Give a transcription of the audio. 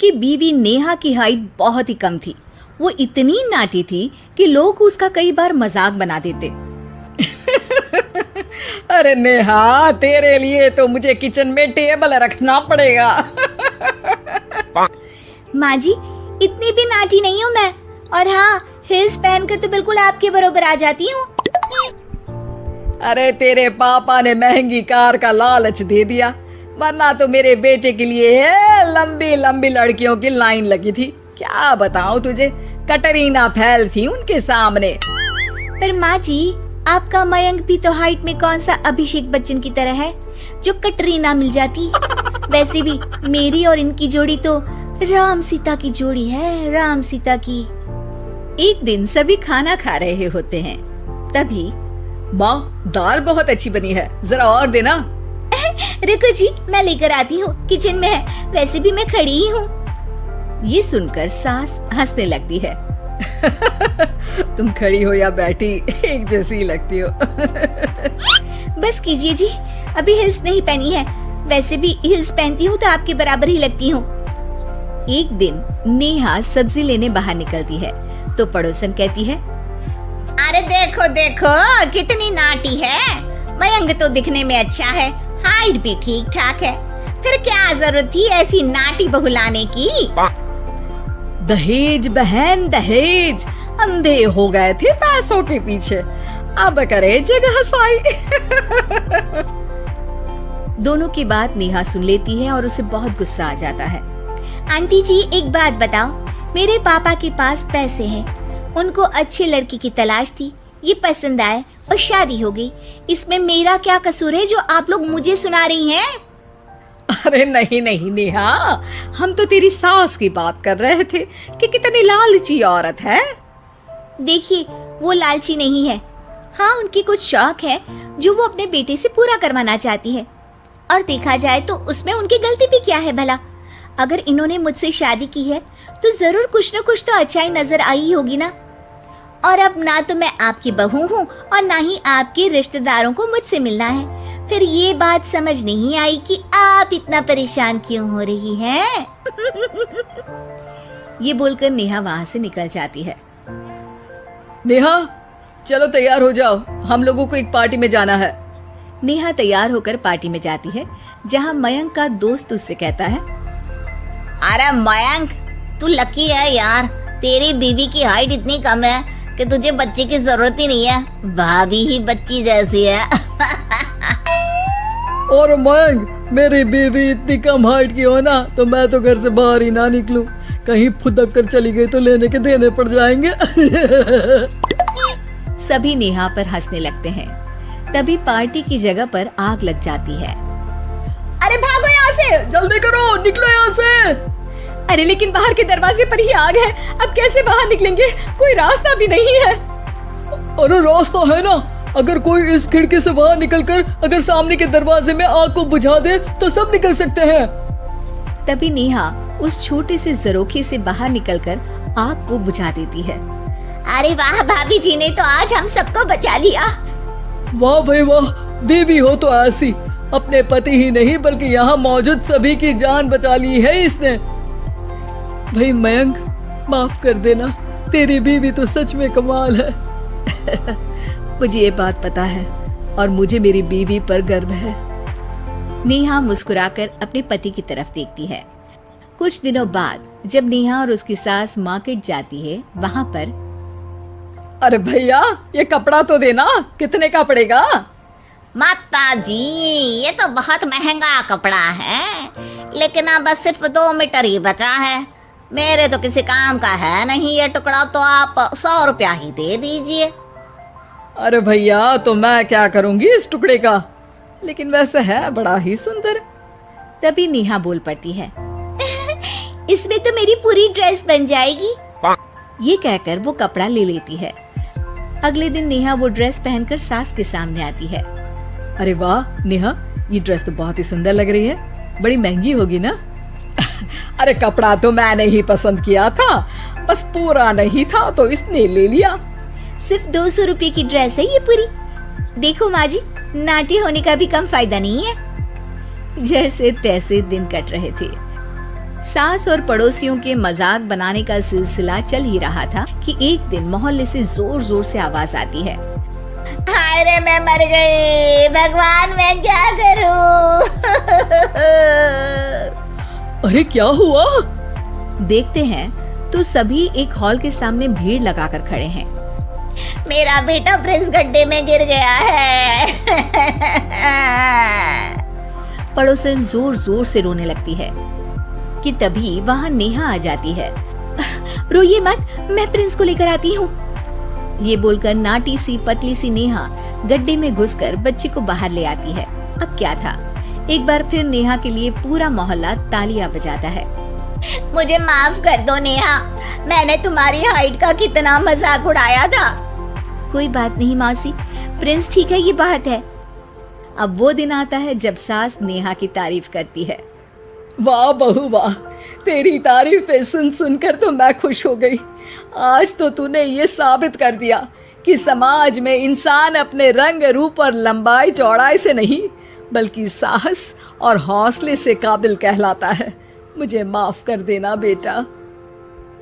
उनकी बीवी नेहा की हाइट बहुत ही कम थी। वो इतनी नाटी थी कि लोग उसका कई बार मजाक बना देते। अरे नेहा, तेरे लिए तो मुझे किचन में टेबल रखना पड़ेगा। माँ जी, इतनी भी नाटी नहीं हूँ मैं, और हाँ, हिल्स पहनकर तो बिल्कुल आपके बराबर आ जाती हूँ। अरे तेरे पापा ने महंगी कार का लालच दे दिया, वरना तो मेरे बेटे के लिए लंबी लंबी लड़कियों की लाइन लगी थी। क्या बताऊं तुझे, कटरीना फैल थी उनके सामने। पर माँ जी, आपका मयंक भी तो हाइट में कौन सा अभिषेक बच्चन की तरह है जो कटरीना मिल जाती। वैसे भी मेरी और इनकी जोड़ी तो राम सीता की जोड़ी है, राम सीता की। एक दिन सभी खाना खा रहे होते हैं, तभी माँ, दाल बहुत अच्छी बनी है, जरा और देना। रुको जी, मैं लेकर आती हूँ, किचन में है, वैसे भी मैं खड़ी ही हूँ। ये सुनकर सास हंसने लगती है। तुम खड़ी हो या बैठी, एक जैसी लगती हो। बस कीजिए जी, अभी हिल्स नहीं पहनी है, वैसे भी हिल्स पहनती हूँ तो आपके बराबर ही लगती हूँ। एक दिन नेहा सब्जी लेने बाहर निकलती है तो पड़ोसन कहती है, अरे देखो देखो कितनी नाटी है, मयंक तो दिखने में अच्छा है, हाइट भी ठीक ठाक है, फिर क्या जरूरत थी ऐसी नाटी बहू लाने की। दहेज बहन, दहेज, अंधे हो गए थे पैसों के पीछे, अब करे जगह साई। दोनों की बात नेहा सुन लेती है और उसे बहुत गुस्सा आ जाता है। आंटी जी, एक बात बताओ, मेरे पापा के पास पैसे हैं, उनको अच्छी लड़की की तलाश थी, ये पसंद आए और शादी हो गई, इसमें मेरा क्या कसूर है जो आप लोग मुझे सुना रही हैं? अरे नहीं नहीं नेहा, हम तो तेरी सास की बात कर रहे थे कि कितनी लालची औरत है। देखिए, वो लालची नहीं है, हाँ, उनकी कुछ शौक है जो वो अपने बेटे से पूरा करवाना चाहती है, और देखा जाए तो उसमें उनकी गलती भी क्या है भला। अगर इन्होंने मुझसे शादी की है तो जरूर कुछ न कुछ तो अच्छाई नजर आई होगी ना। और अब ना तो मैं आपकी बहू हूँ और ना ही आपके रिश्तेदारों को मुझसे मिलना है, फिर ये बात समझ नहीं आई कि आप इतना परेशान क्यों हो रही हैं। ये बोलकर नेहा वहाँ से निकल जाती है। नेहा, चलो तैयार हो जाओ, हम लोगों को एक पार्टी में जाना है। नेहा तैयार होकर पार्टी में जाती है, जहाँ मयंक का दोस्त उससे कहता है, अरे मयंक, तू लकी है यार, तेरी बीवी की हाइट इतनी कम है कि तुझे बच्चे की जरूरत ही नहीं है, भाभी ही बच्ची जैसी है। और मयंक, मेरी बीवी इतनी कम हाइट की हो ना तो मैं तो घर से बाहर ही ना निकलूं, कहीं फुदक कर चली गई तो लेने के देने पड़ जाएंगे। सभी नेहा पर हंसने लगते हैं। तभी पार्टी की जगह पर आग लग जाती है। अरे भागो यहाँ से, जल्दी करो, निकलो यहाँ से। अरे लेकिन बाहर के दरवाजे पर ही आग है, अब कैसे बाहर निकलेंगे, कोई रास्ता भी नहीं है। अरे रास्ता है ना, अगर कोई इस खिड़की से बाहर निकलकर अगर सामने के दरवाजे में आग को बुझा दे तो सब निकल सकते हैं। तभी नेहा उस छोटे से जरोखे से बाहर निकलकर आग को बुझा देती है। अरे वाह, भाभी जी ने तो आज हम सबको बचा लिया। वाह भाई वाह, बीवी हो तो ऐसी, अपने पति ही नहीं बल्कि यहाँ मौजूद सभी की जान बचा ली है इसने। भाई मयंक, माफ कर देना, तेरी बीवी तो सच में कमाल है। मुझे ये बात पता है और मुझे मेरी बीवी पर गर्व है। नेहा मुस्कुराकर अपने पति की तरफ देखती है। कुछ दिनों बाद जब नेहा और उसकी सास मार्केट जाती है, वहाँ पर, अरे भैया, ये कपड़ा तो देना, कितने का पड़ेगा? माता जी, ये तो बहुत महंगा कपड़ा है, लेकिन अब बस सिर्फ 2 मीटर ही बचा है, मेरे तो किसी काम का है नहीं ये टुकड़ा, तो आप 100 रुपया ही दे दीजिए। अरे भैया, तो मैं क्या करूंगी इस टुकड़े का, लेकिन वैसे है बड़ा ही सुंदर। तभी नेहा बोल पड़ती है, इसमें तो मेरी पूरी ड्रेस बन जाएगी। ये कहकर वो कपड़ा ले लेती है। अगले दिन नेहा वो ड्रेस पहनकर सास के सामने आती है। अरे वाह नेहा, ये ड्रेस तो बहुत ही सुंदर लग रही है, बड़ी महंगी होगी ना? अरे कपड़ा तो मैंने ही पसंद किया था, बस पूरा नहीं था तो इसने ले लिया। सिर्फ 200 रुपए की ड्रेस है ये पूरी। देखो माँ जी, नाटी होने का भी कम फायदा नहीं है। जैसे तैसे दिन कट रहे थे। सास और पड़ोसियों के मजाक बनाने का सिलसिला चल ही रहा था कि एक दिन मोहल्ले से जोर जोर से आवाज आती है, हाय रे मैं मर गई, भगवान मैं क्या करूं। अरे क्या हुआ? देखते हैं तो सभी एक हॉल के सामने भीड़ लगाकर खड़े हैं। मेरा बेटा प्रिंस गड्ढे में गिर गया है। पड़ोसन जोर जोर से रोने लगती है कि तभी वहां नेहा आ जाती है। रोइए मत, मैं प्रिंस को लेकर आती हूँ। ये बोलकर नाटी सी पतली सी नेहा गड्ढे में घुसकर बच्चे को बाहर ले आती है। अब क्या था, एक बार फिर नेहा के लिए पूरा मोहल्ला तालियां बजाता है। मुझे माफ कर दो नेहा, मैंने तुम्हारी हाइट का कितना मजाक उड़ाया था। कोई बात नहीं मौसी, प्रिंस ठीक है, ये बात है। अब वो दिन आता है जब सास नेहा की तारीफ करती है। वाह बहू वाह, तेरी तारीफें सुन सुनकर तो मैं खुश हो गई। आज तो तूने ये साबित कर दिया कि समाज में इंसान अपने रंग रूप और लंबाई चौड़ाई से नहीं बल्कि साहस और हौसले से काबिल कहलाता है। मुझे माफ कर देना बेटा।